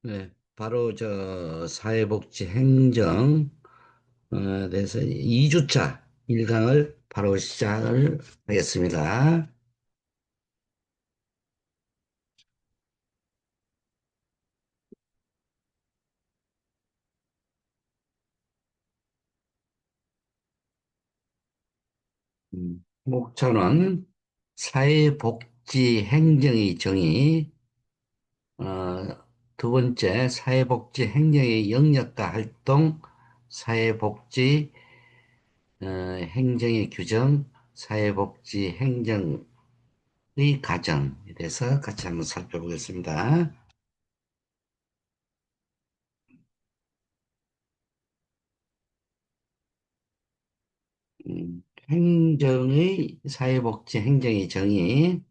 네, 바로 사회복지 행정 대해서 2주차 1강을 바로 시작을 하겠습니다. 목차는 사회복지 행정의 정의, 두 번째 사회복지 행정의 영역과 활동, 사회복지 행정의 규정, 사회복지 행정의 과정에 대해서 같이 한번 살펴보겠습니다. 행정의 사회복지 행정의 정의,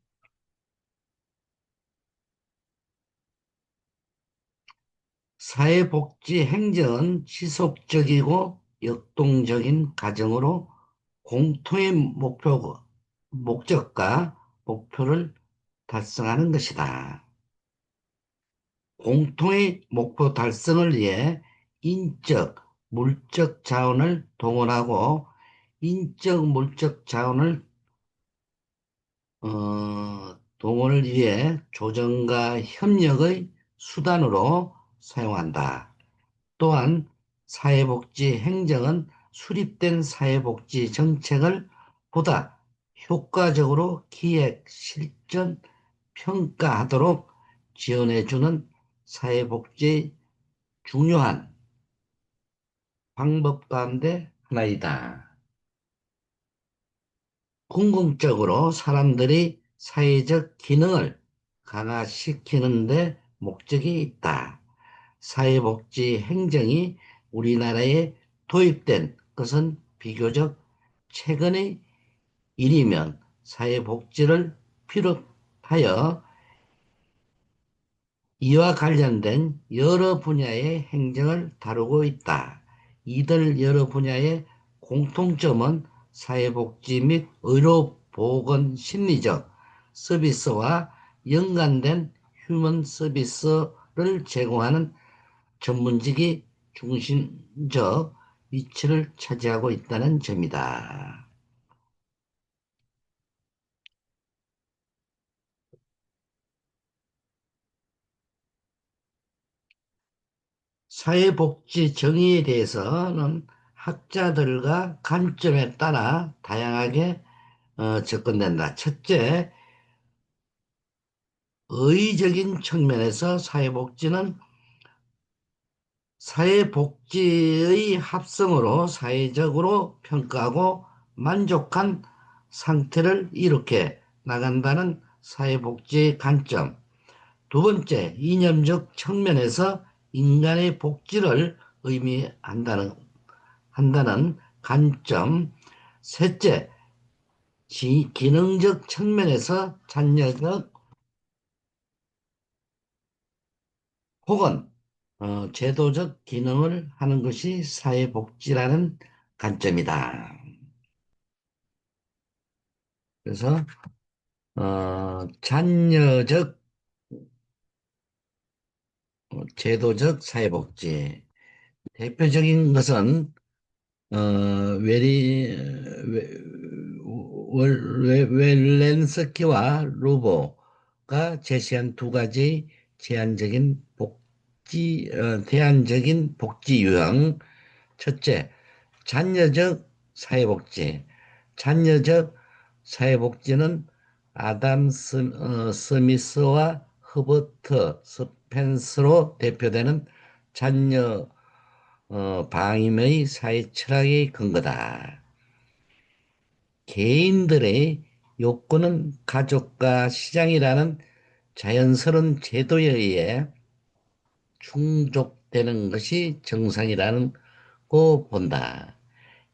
사회복지 행정은 지속적이고 역동적인 과정으로 공통의 목적과 목표를 달성하는 것이다. 공통의 목표 달성을 위해 인적, 물적 자원을 동원하고 인적, 물적 자원을 동원을 위해 조정과 협력의 수단으로 사용한다. 또한 사회복지 행정은 수립된 사회복지 정책을 보다 효과적으로 기획, 실천, 평가하도록 지원해주는 사회복지 중요한 방법 가운데 하나이다. 궁극적으로 사람들이 사회적 기능을 강화시키는 데 목적이 있다. 사회복지 행정이 우리나라에 도입된 것은 비교적 최근의 일이면 사회복지를 비롯하여 이와 관련된 여러 분야의 행정을 다루고 있다. 이들 여러 분야의 공통점은 사회복지 및 의료보건 심리적 서비스와 연관된 휴먼 서비스를 제공하는 전문직이 중심적 위치를 차지하고 있다는 점이다. 사회복지 정의에 대해서는 학자들과 관점에 따라 다양하게 접근된다. 첫째, 의의적인 측면에서 사회복지는 사회복지의 합성으로 사회적으로 평가하고 만족한 상태를 이룩해 나간다는 사회복지 관점. 두 번째, 이념적 측면에서 인간의 복지를 의미한다는 관점. 셋째, 기능적 측면에서 잔여적 혹은 제도적 기능을 하는 것이 사회복지라는 관점이다. 그래서 잔여적, 제도적 사회복지. 대표적인 것은 어, 웰렌스키와 루보가 제시한 두 가지 대안적인 복지 유형. 첫째, 잔여적 사회복지. 잔여적 사회복지는 스미스와 허버트 스펜스로 대표되는 잔여 방임의 사회 철학의 근거다. 개인들의 욕구는 가족과 시장이라는 자연스러운 제도에 의해 충족되는 것이 정상이라는 거 본다.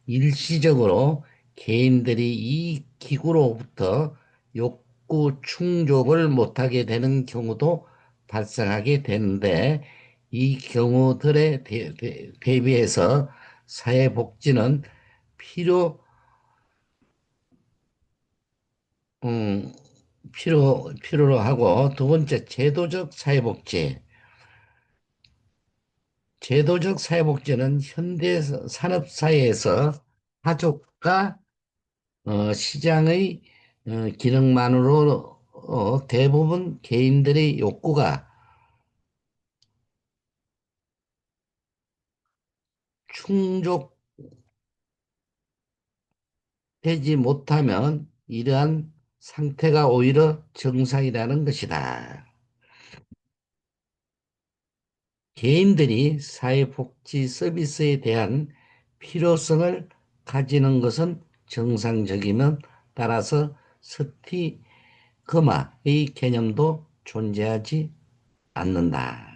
일시적으로 개인들이 이 기구로부터 욕구 충족을 못하게 되는 경우도 발생하게 되는데 이 경우들에 대비해서 사회복지는 필요, 음, 필요로 하고 두 번째 제도적 사회복지. 제도적 사회복지는 현대 산업사회에서 가족과 시장의 기능만으로 대부분 개인들의 욕구가 충족되지 못하면 이러한 상태가 오히려 정상이라는 것이다. 개인들이 사회복지 서비스에 대한 필요성을 가지는 것은 정상적이면 따라서 스티그마의 개념도 존재하지 않는다.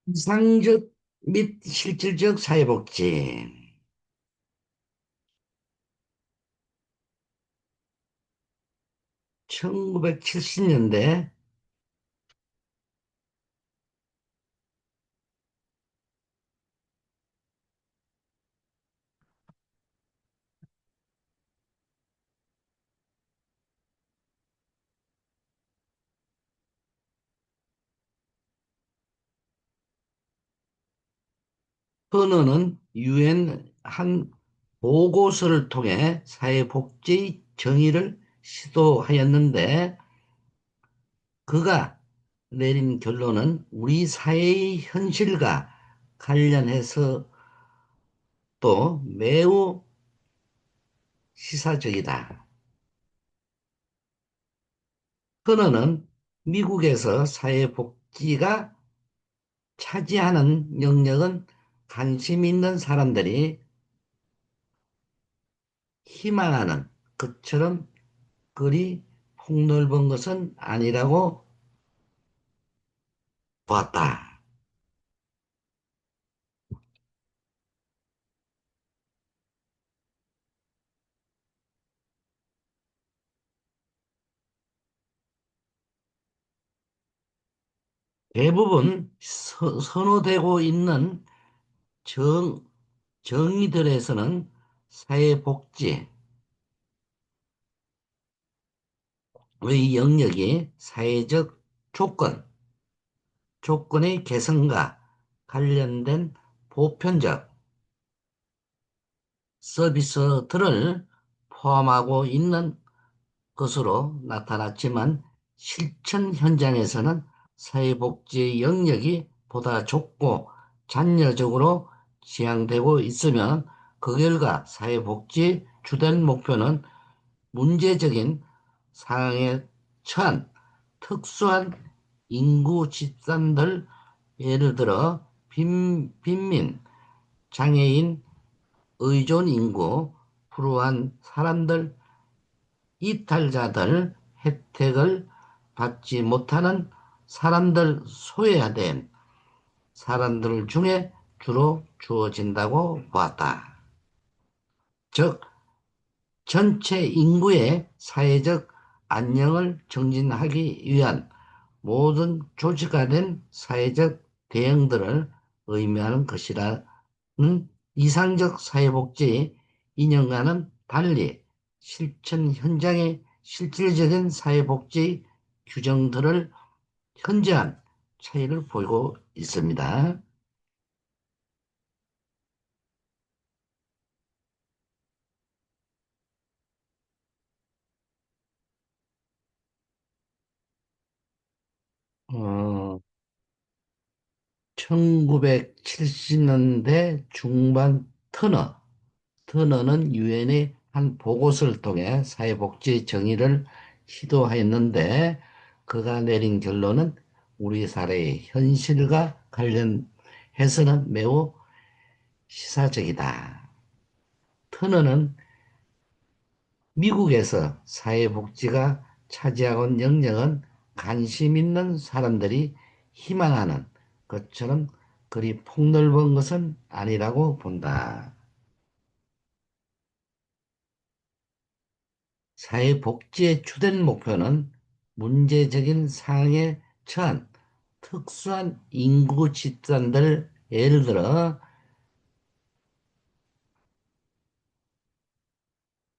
이상적 및 실질적 사회복지. 1970년대 헌어는 유엔 한 보고서를 통해 사회복지의 정의를 시도하였는데 그가 내린 결론은 우리 사회의 현실과 관련해서 또 매우 시사적이다. 헌어는 미국에서 사회복지가 차지하는 영역은 관심 있는 사람들이 희망하는 것처럼 그리 폭넓은 것은 아니라고 보았다. 대부분 선호되고 있는 정, 정의들에서는 사회복지의 영역이 사회적 조건의 개선과 관련된 보편적 서비스들을 포함하고 있는 것으로 나타났지만 실천 현장에서는 사회복지의 영역이 보다 좁고 잔여적으로 지향되고 있으면 그 결과 사회복지의 주된 목표는 문제적인 상황에 처한 특수한 인구 집단들, 예를 들어 빈민, 장애인, 의존 인구, 불우한 사람들, 이탈자들, 혜택을 받지 못하는 사람들, 소외된 사람들 중에 주로 주어진다고 보았다. 즉, 전체 인구의 사회적 안녕을 증진하기 위한 모든 조직화된 사회적 대응들을 의미하는 것이라는 이상적 사회복지 이념과는 달리 실천 현장의 실질적인 사회복지 규정들을 현저한 차이를 보이고 있습니다. 어, 1970년대 중반 터너는 유엔의 한 보고서를 통해 사회복지 정의를 시도하였는데 그가 내린 결론은 우리 사회의 현실과 관련해서는 매우 시사적이다. 터너는 미국에서 사회복지가 차지하고 있는 영역은 관심 있는 사람들이 희망하는 것처럼 그리 폭넓은 것은 아니라고 본다. 사회복지의 주된 목표는 문제적인 상황에 처한 특수한 인구 집단들, 예를 들어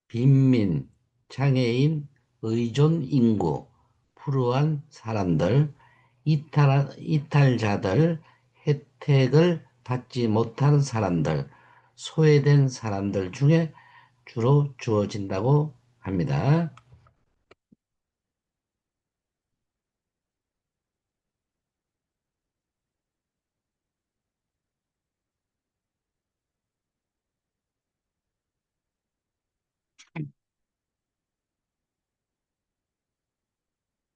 빈민, 장애인, 의존 인구, 불우한 사람들, 이탈자들, 혜택을 받지 못하는 사람들, 소외된 사람들 중에 주로 주어진다고 합니다.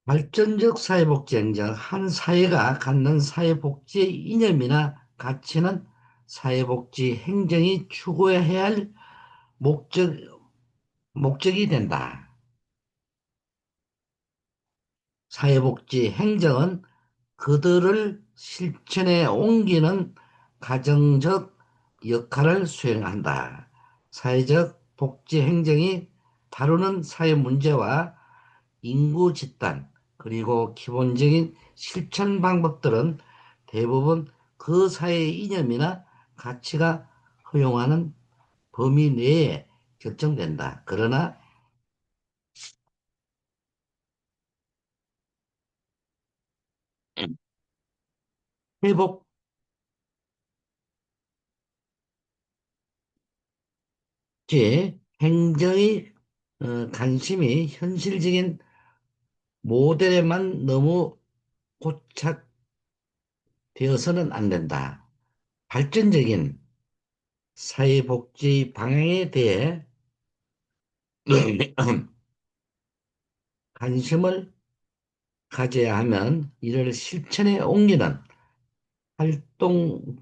발전적 사회복지 행정, 한 사회가 갖는 사회복지의 이념이나 가치는 사회복지 행정이 추구해야 할 목적, 목적이 된다. 사회복지 행정은 그들을 실천에 옮기는 가정적 역할을 수행한다. 사회적 복지 행정이 다루는 사회 문제와 인구 집단, 그리고 기본적인 실천 방법들은 대부분 그 사회의 이념이나 가치가 허용하는 범위 내에 결정된다. 그러나 회복제 행정의 관심이 현실적인 모델에만 너무 고착되어서는 안 된다. 발전적인 사회복지 방향에 대해 관심을 가져야 하면 이를 실천에 옮기는 활동들을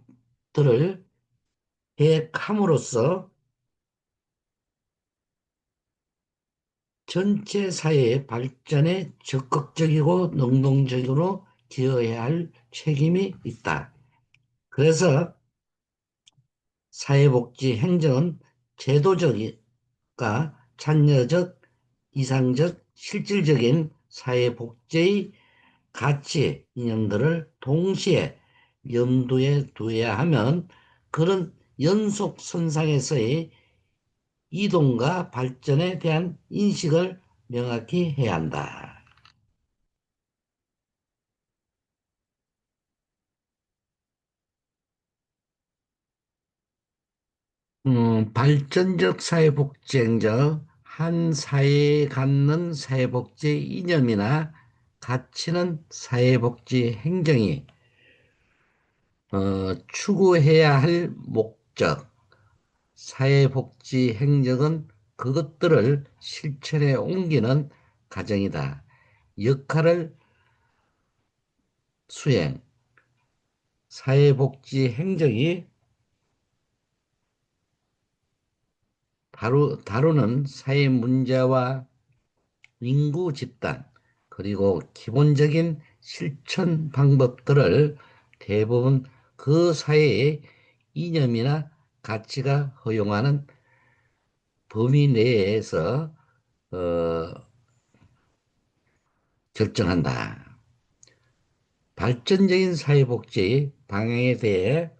계획함으로써 전체 사회의 발전에 적극적이고 능동적으로 기여해야 할 책임이 있다. 그래서 사회복지 행정은 제도적과 참여적, 이상적, 실질적인 사회복지의 가치, 이념들을 동시에 염두에 두어야 하면 그런 연속선상에서의 이동과 발전에 대한 인식을 명확히 해야 한다. 발전적 사회복지행정, 한 사회에 갖는 사회복지 이념이나 가치는 사회복지 행정이 추구해야 할 목적, 사회복지 행정은 그것들을 실천에 옮기는 과정이다. 역할을 수행, 사회복지 행정이 다루는 사회 문제와 인구 집단, 그리고 기본적인 실천 방법들을 대부분 그 사회의 이념이나 가치가 허용하는 범위 내에서 어, 결정한다. 발전적인 사회복지 방향에 대해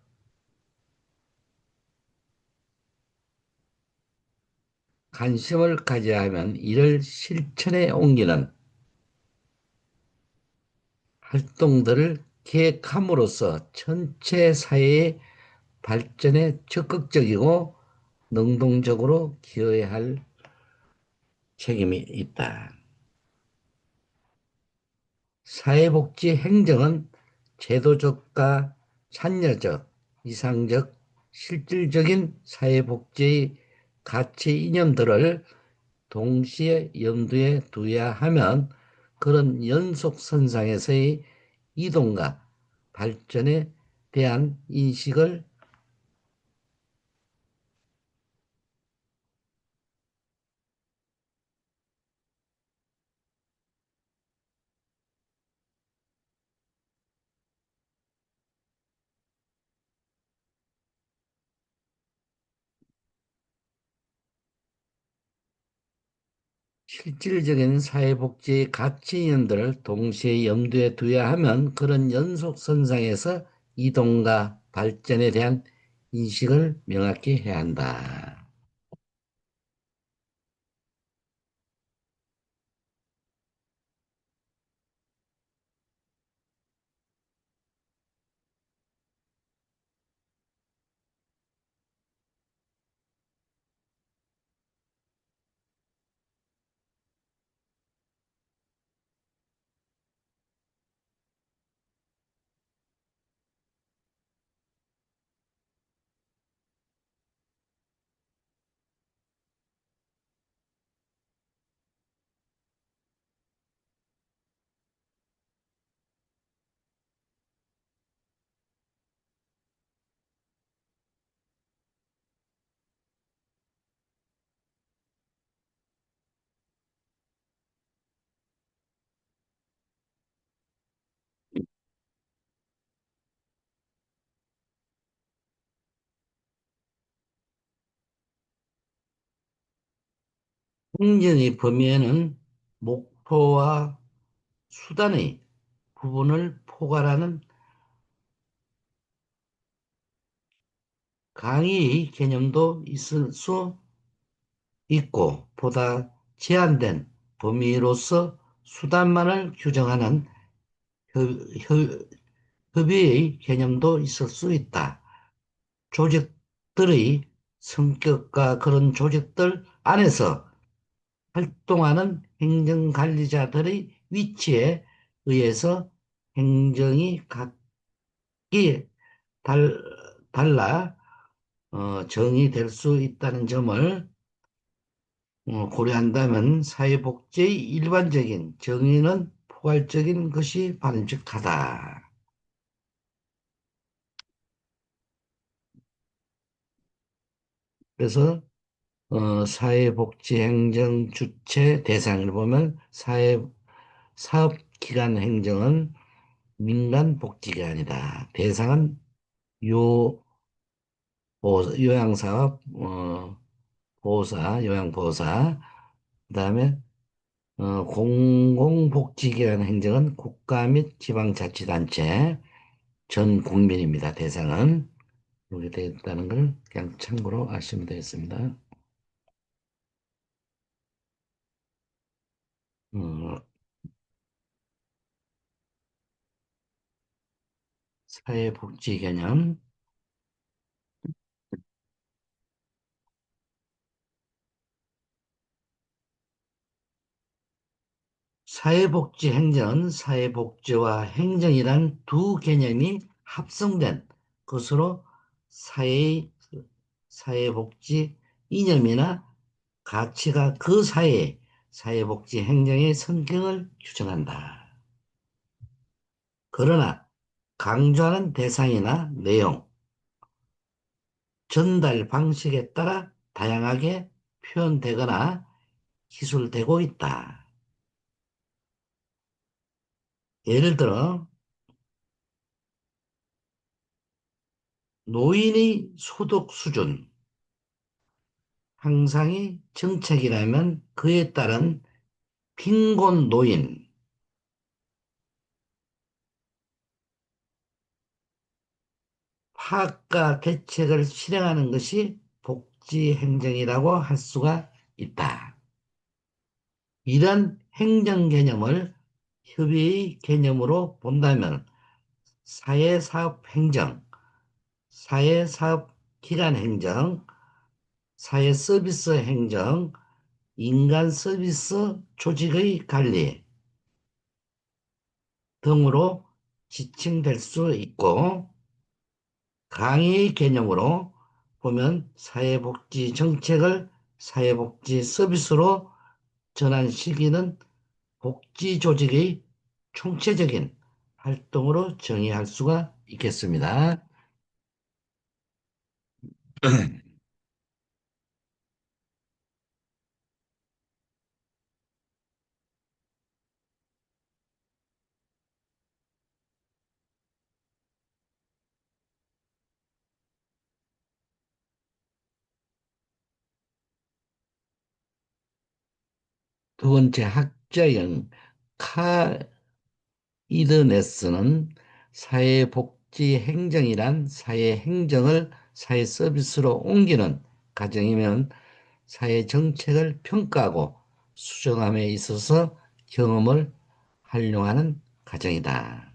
관심을 가져야 하면 이를 실천에 옮기는 활동들을 계획함으로써 전체 사회의 발전에 적극적이고 능동적으로 기여해야 할 책임이 있다. 사회복지 행정은 제도적과 참여적, 이상적, 실질적인 사회복지의 가치 이념들을 동시에 염두에 두어야 하면 그런 연속선상에서의 이동과 발전에 대한 인식을 실질적인 사회복지 가치 이념들을 동시에 염두에 두어야 하면 그런 연속선상에서 이동과 발전에 대한 인식을 명확히 해야 한다. 행정의 범위에는 목표와 수단의 부분을 포괄하는 강의의 개념도 있을 수 있고, 보다 제한된 범위로서 수단만을 규정하는 협, 협의의 개념도 있을 수 있다. 조직들의 성격과 그런 조직들 안에서 활동하는 행정관리자들의 위치에 의해서 행정이 각기 달, 달라 정의될 수 있다는 점을 고려한다면 사회복지의 일반적인 정의는 포괄적인 것이 바람직하다. 그래서 사회복지행정 주체 대상을 보면 사업기관 행정은 민간복지기관이다. 대상은 요, 요양사업, 보호사, 요양보호사, 그다음에 공공복지기관 행정은 국가 및 지방자치단체 전 국민입니다. 대상은 이렇게 되어 있다는 걸 그냥 참고로 아시면 되겠습니다. 어, 사회복지 개념, 사회복지 행정은 사회복지와 행정이란 두 개념이 합성된 것으로 사회, 사회복지 이념이나 가치가 그 사회의 사회복지 행정의 성격을 규정한다. 그러나 강조하는 대상이나 내용, 전달 방식에 따라 다양하게 표현되거나 기술되고 있다. 예를 들어 노인의 소득 수준 향상이 정책이라면 그에 따른 빈곤 노인, 파악과 대책을 실행하는 것이 복지 행정이라고 할 수가 있다. 이런 행정 개념을 협의의 개념으로 본다면 사회사업행정, 사회사업기관행정, 사회서비스 행정, 인간서비스 조직의 관리 등으로 지칭될 수 있고, 강의 개념으로 보면 사회복지 정책을 사회복지 서비스로 전환시키는 복지 조직의 총체적인 활동으로 정의할 수가 있겠습니다. 두 번째 학자형 이드네스는 사회복지행정이란 사회행정을 사회서비스로 옮기는 과정이면 사회정책을 평가하고 수정함에 있어서 경험을 활용하는 과정이다.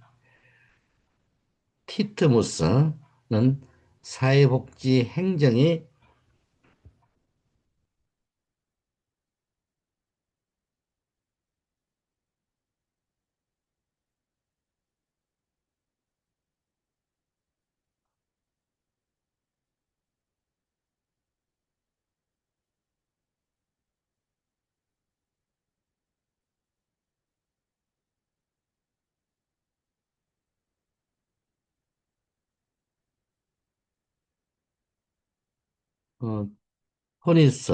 티트무스는 사회복지행정이 어, 토니스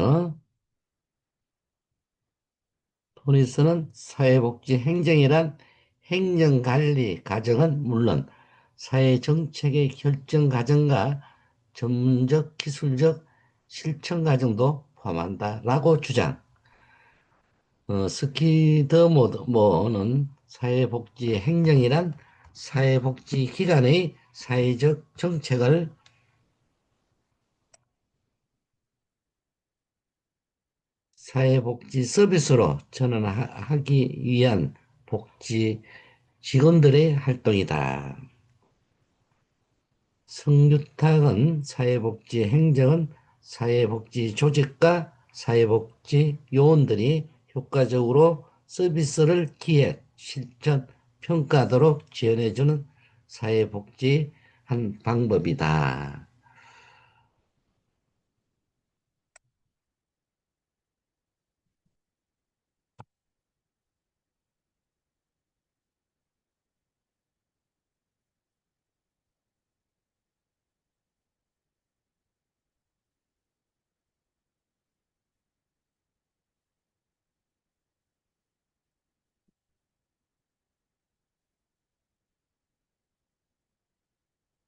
토니스는 사회복지 행정이란 행정관리 과정은 물론 사회정책의 결정 과정과 전문적 기술적 실천 과정도 포함한다라고 주장. 스키더모어는 사회복지 행정이란 사회복지기관의 사회적 정책을 사회복지 서비스로 전환하기 위한 복지 직원들의 활동이다. 성유탁은 사회복지 행정은 사회복지 조직과 사회복지 요원들이 효과적으로 서비스를 기획, 실천, 평가하도록 지원해주는 사회복지 한 방법이다.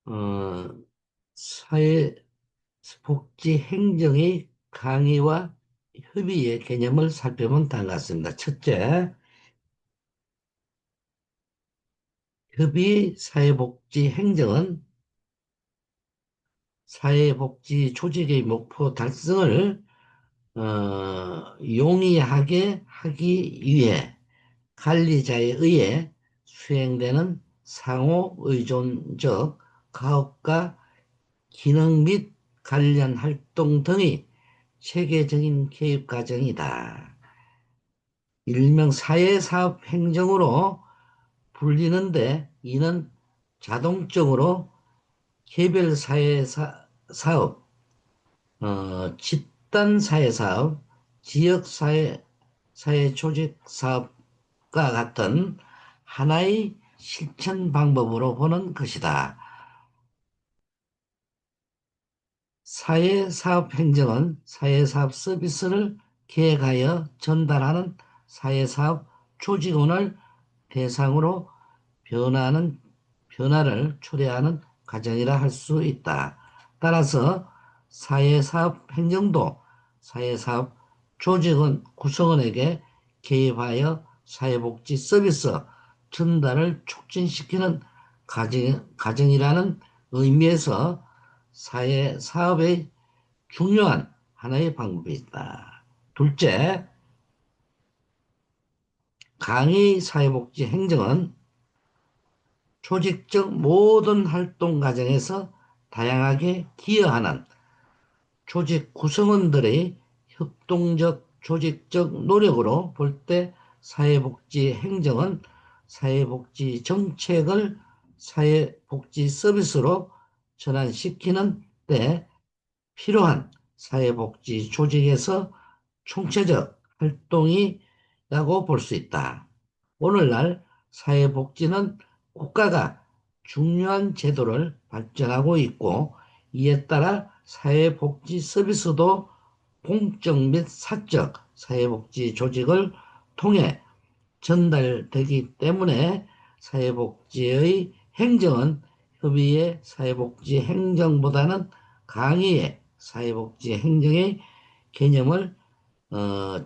어, 사회복지 행정의 강의와 협의의 개념을 살펴보면 다음과 같습니다. 첫째, 협의 사회복지 행정은 사회복지 조직의 목표 달성을 용이하게 하기 위해 관리자에 의해 수행되는 상호 의존적 가업과 기능 및 관련 활동 등의 체계적인 개입 과정이다. 일명 사회사업 행정으로 불리는데 이는 자동적으로 개별 사업, 집단 사회 사업, 지역 사회 조직 사업과 같은 하나의 실천 방법으로 보는 것이다. 사회사업 행정은 사회사업 서비스를 계획하여 전달하는 사회사업 조직원을 대상으로 변화는 변화를 초래하는 과정이라 할 수 있다. 따라서 사회사업 행정도 사회사업 조직원 구성원에게 개입하여 사회복지 서비스 전달을 촉진시키는 과정이라는 의미에서 사회사업의 중요한 하나의 방법이 있다. 둘째, 강의 사회복지 행정은 조직적 모든 활동 과정에서 다양하게 기여하는 조직 구성원들의 협동적 조직적 노력으로 볼 때 사회복지 행정은 사회복지 정책을 사회복지 서비스로 전환시키는 데 필요한 사회복지 조직에서 총체적 활동이라고 볼 수 있다. 오늘날 사회복지는 국가가 중요한 제도를 발전하고 있고 이에 따라 사회복지 서비스도 공적 및 사적 사회복지 조직을 통해 전달되기 때문에 사회복지의 행정은 협의의 사회복지 행정보다는 강의의 사회복지 행정의 개념을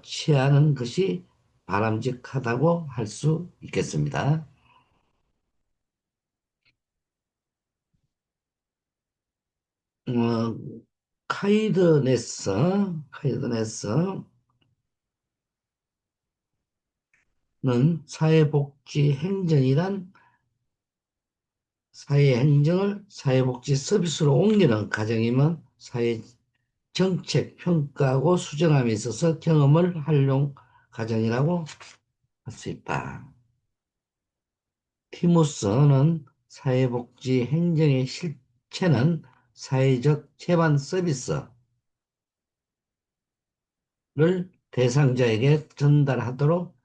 취하는 것이 바람직하다고 할 수 있겠습니다. 어, 카이드네스는 사회복지 행정이란 사회행정을 사회복지 서비스로 옮기는 과정이면 사회정책 평가하고 수정함에 있어서 경험을 활용 과정이라고 할 수 있다. 티무스는 사회복지 행정의 실체는 사회적 제반 서비스를 대상자에게 전달하도록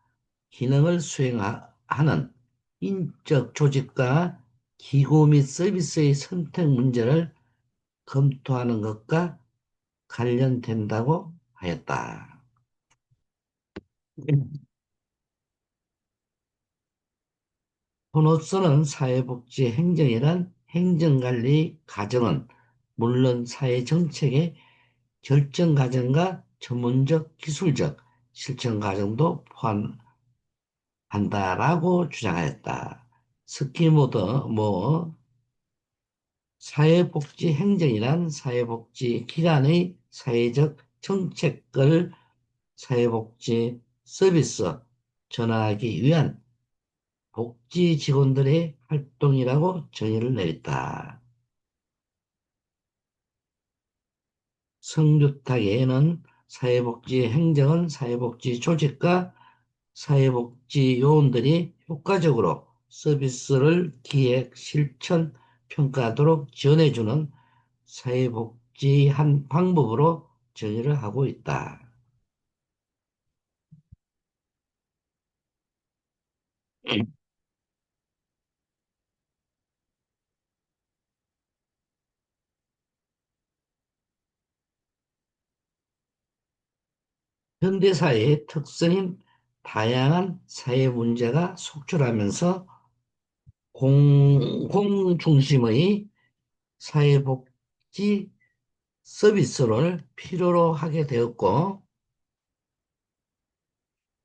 기능을 수행하는 인적 조직과 기구 및 서비스의 선택 문제를 검토하는 것과 관련된다고 하였다. 혼호서는 사회복지 행정이란 행정관리 과정은 물론 사회정책의 결정 과정과 전문적 기술적 실천 과정도 포함한다라고 주장하였다. 스키모더 사회복지 행정이란 사회복지 기관의 사회적 정책을 사회복지 서비스 전환하기 위한 복지 직원들의 활동이라고 정의를 내렸다. 성주탁에는 사회복지 행정은 사회복지 조직과 사회복지 요원들이 효과적으로 서비스를 기획, 실천, 평가하도록 지원해주는 사회복지 한 방법으로 정의를 하고 있다. 현대사회의 특성인 다양한 사회 문제가 속출하면서 공중심의 사회복지 서비스를 필요로 하게 되었고,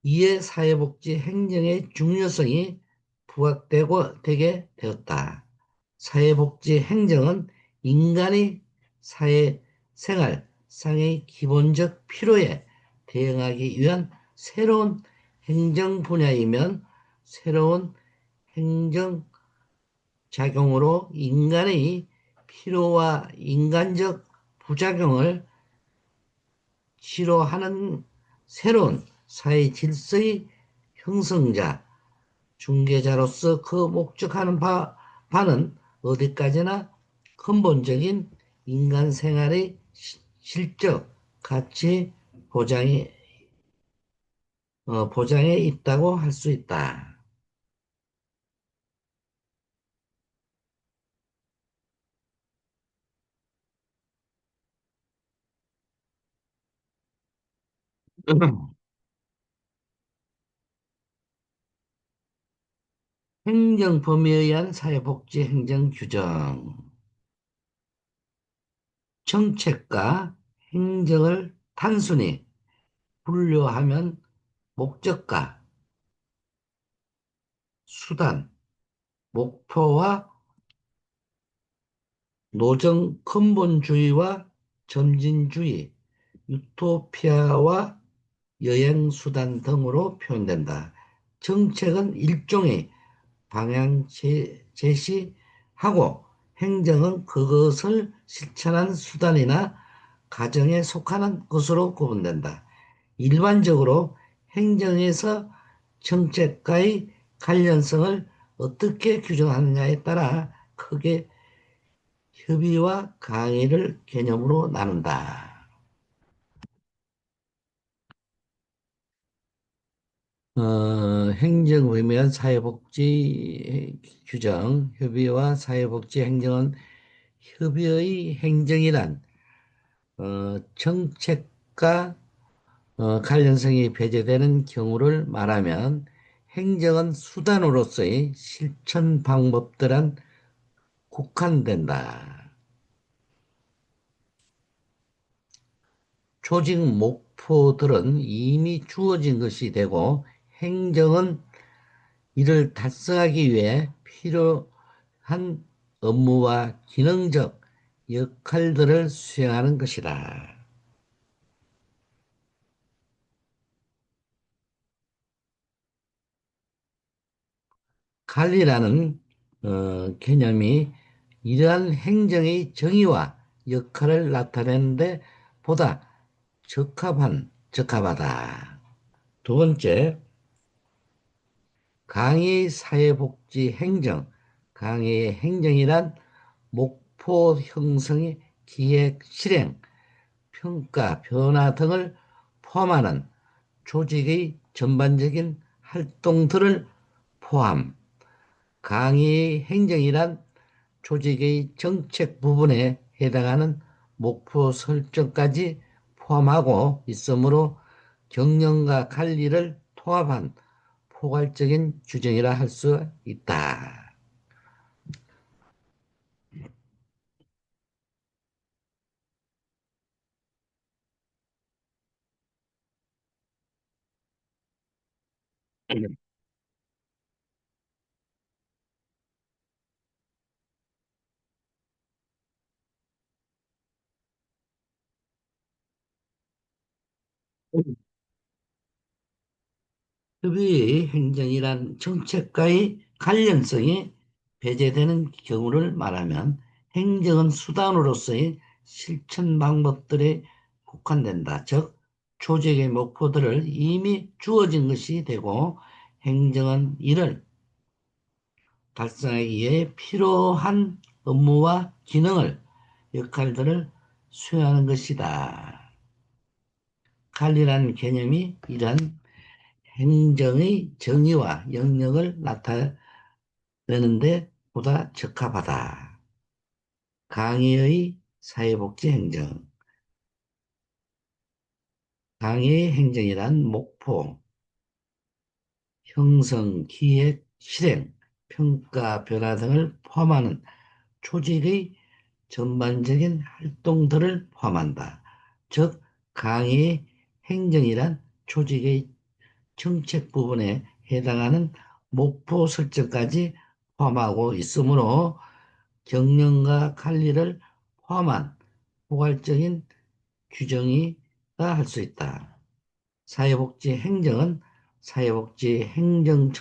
이에 사회복지 행정의 중요성이 부각되게 되었다. 사회복지 행정은 인간의 사회생활상의 기본적 필요에 대응하기 위한 새로운 행정 분야이면 새로운 행정 작용으로 인간의 필요와 인간적 부작용을 치료하는 새로운 사회 질서의 형성자, 중개자로서 그 목적하는 바는 어디까지나 근본적인 인간 생활의 실적 가치 보장에, 보장에 있다고 할 수 있다. 행정 범위에 의한 사회복지 행정 규정. 정책과 행정을 단순히 분류하면 목적과 수단, 목표와 노정 근본주의와 점진주의, 유토피아와 여행수단 등으로 표현된다. 정책은 일종의 방향 제시하고 행정은 그것을 실천한 수단이나 과정에 속하는 것으로 구분된다. 일반적으로 행정에서 정책과의 관련성을 어떻게 규정하느냐에 따라 크게 협의와 강의를 개념으로 나눈다. 행정 의미한 사회복지 규정, 협의와 사회복지 행정은 협의의 행정이란 정책과 관련성이 배제되는 경우를 말하면 행정은 수단으로서의 실천 방법들은 국한된다. 조직 목표들은 이미 주어진 것이 되고 행정은 이를 달성하기 위해 필요한 업무와 기능적 역할들을 수행하는 것이다. 관리라는 개념이 이러한 행정의 정의와 역할을 나타내는데 보다 적합하다. 두 번째, 강의 사회복지 행정. 강의의 행정이란 목표 형성의 기획, 실행, 평가, 변화 등을 포함하는 조직의 전반적인 활동들을 포함. 강의 행정이란 조직의 정책 부분에 해당하는 목표 설정까지 포함하고 있으므로 경영과 관리를 통합한 포괄적인 규정이라 할 수 있다. 협의 행정이란 정책과의 관련성이 배제되는 경우를 말하면 행정은 수단으로서의 실천 방법들에 국한된다. 즉, 조직의 목표들을 이미 주어진 것이 되고 행정은 이를 달성하기 위해 필요한 업무와 기능을, 역할들을 수행하는 것이다. 관리라는 개념이 이러한 행정의 정의와 영역을 나타내는데 보다 적합하다. 강의의 사회복지 행정. 강의의 행정이란 목표, 형성, 기획, 실행, 평가, 변화 등을 포함하는 조직의 전반적인 활동들을 포함한다. 즉, 강의의 행정이란 조직의 정책 부분에 해당하는 목표 설정까지 포함하고 있으므로 경영과 관리를 포함한 포괄적인 규정이라 할 수 있다. 사회복지 행정은 사회복지 행정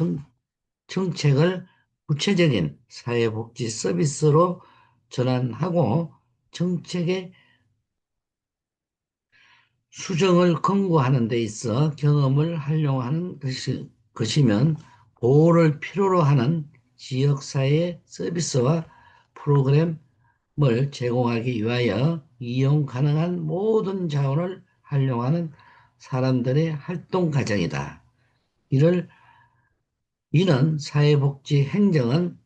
정책을 구체적인 사회복지 서비스로 전환하고 정책의 수정을 권고하는 데 있어 경험을 활용하는 것이면 보호를 필요로 하는 지역사회 서비스와 프로그램을 제공하기 위하여 이용 가능한 모든 자원을 활용하는 사람들의 활동 과정이다. 이를 이는 사회복지 행정은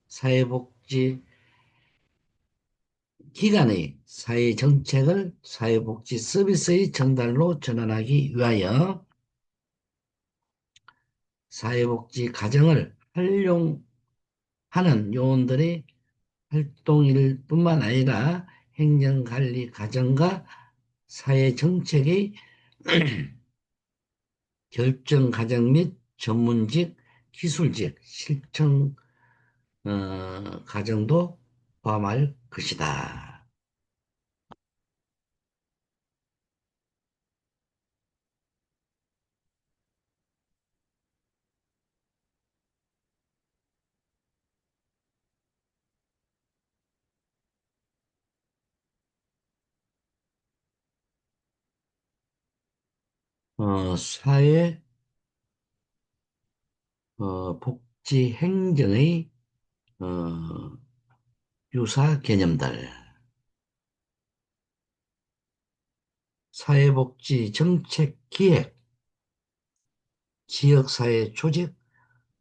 사회복지 기관의 사회정책을 사회복지 서비스의 전달로 전환하기 위하여 사회복지 가정을 활용하는 요원들의 활동일 뿐만 아니라 행정관리 과정과 사회정책의 결정 과정 및 전문직, 기술직, 실천 과정도 포함할 것이다. 사회 복지 행정의 어, 유사 개념들, 사회복지 정책 기획, 지역사회 조직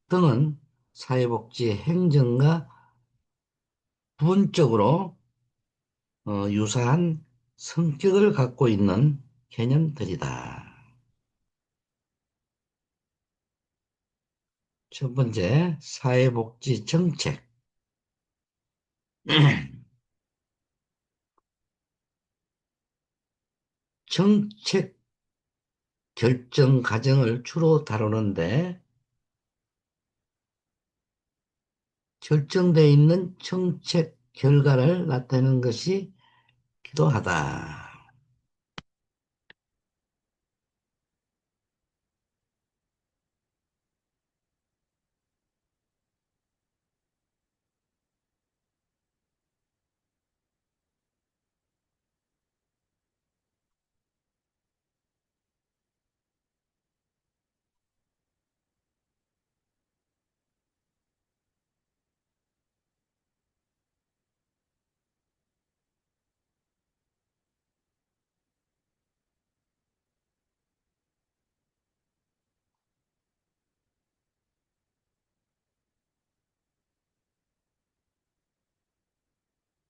등은 사회복지 행정과 부분적으로 유사한 성격을 갖고 있는 개념들이다. 첫 번째, 사회복지 정책. 정책 결정 과정을 주로 다루는데 결정되어 있는 정책 결과를 나타내는 것이 기도하다.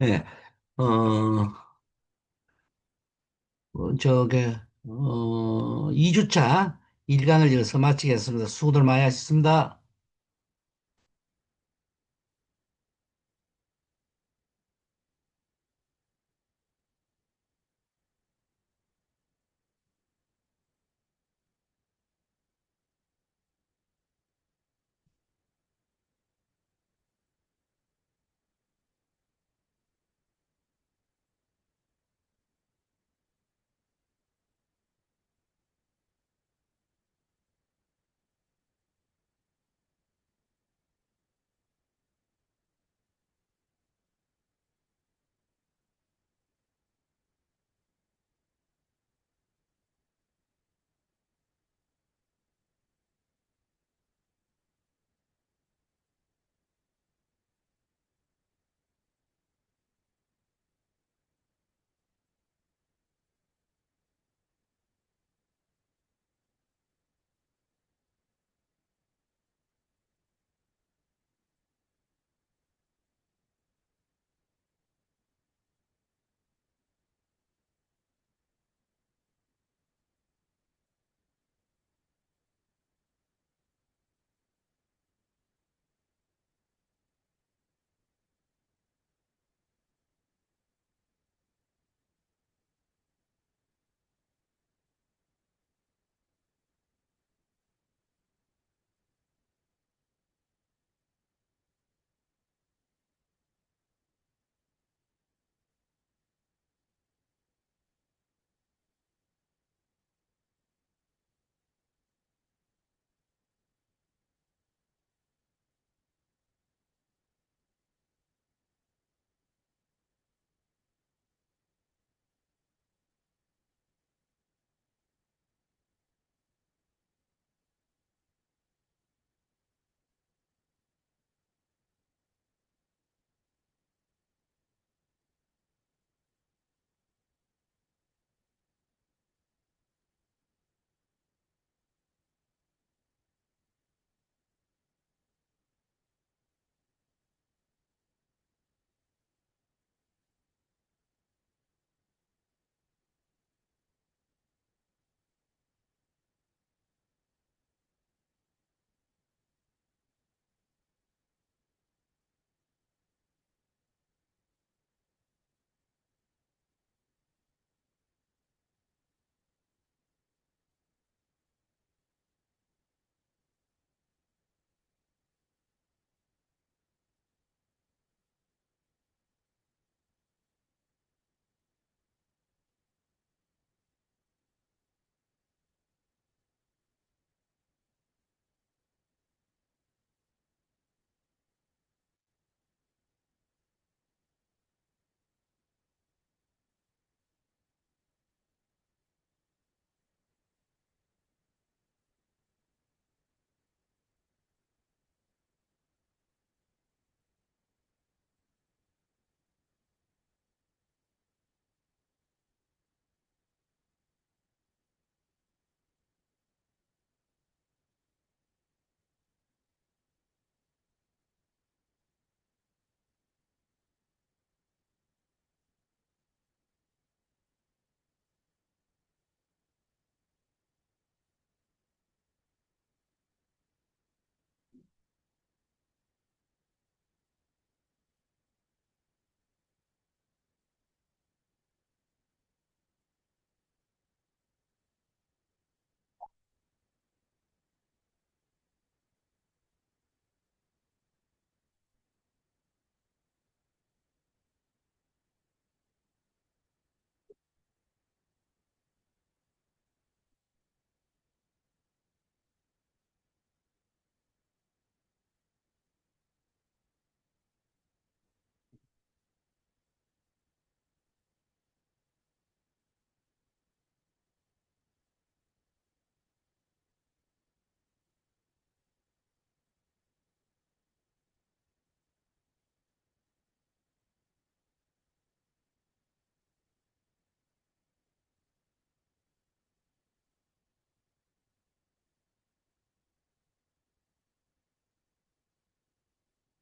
예, 어, 저게, 2주차 1강을 여기서 마치겠습니다. 수고들 많이 하셨습니다.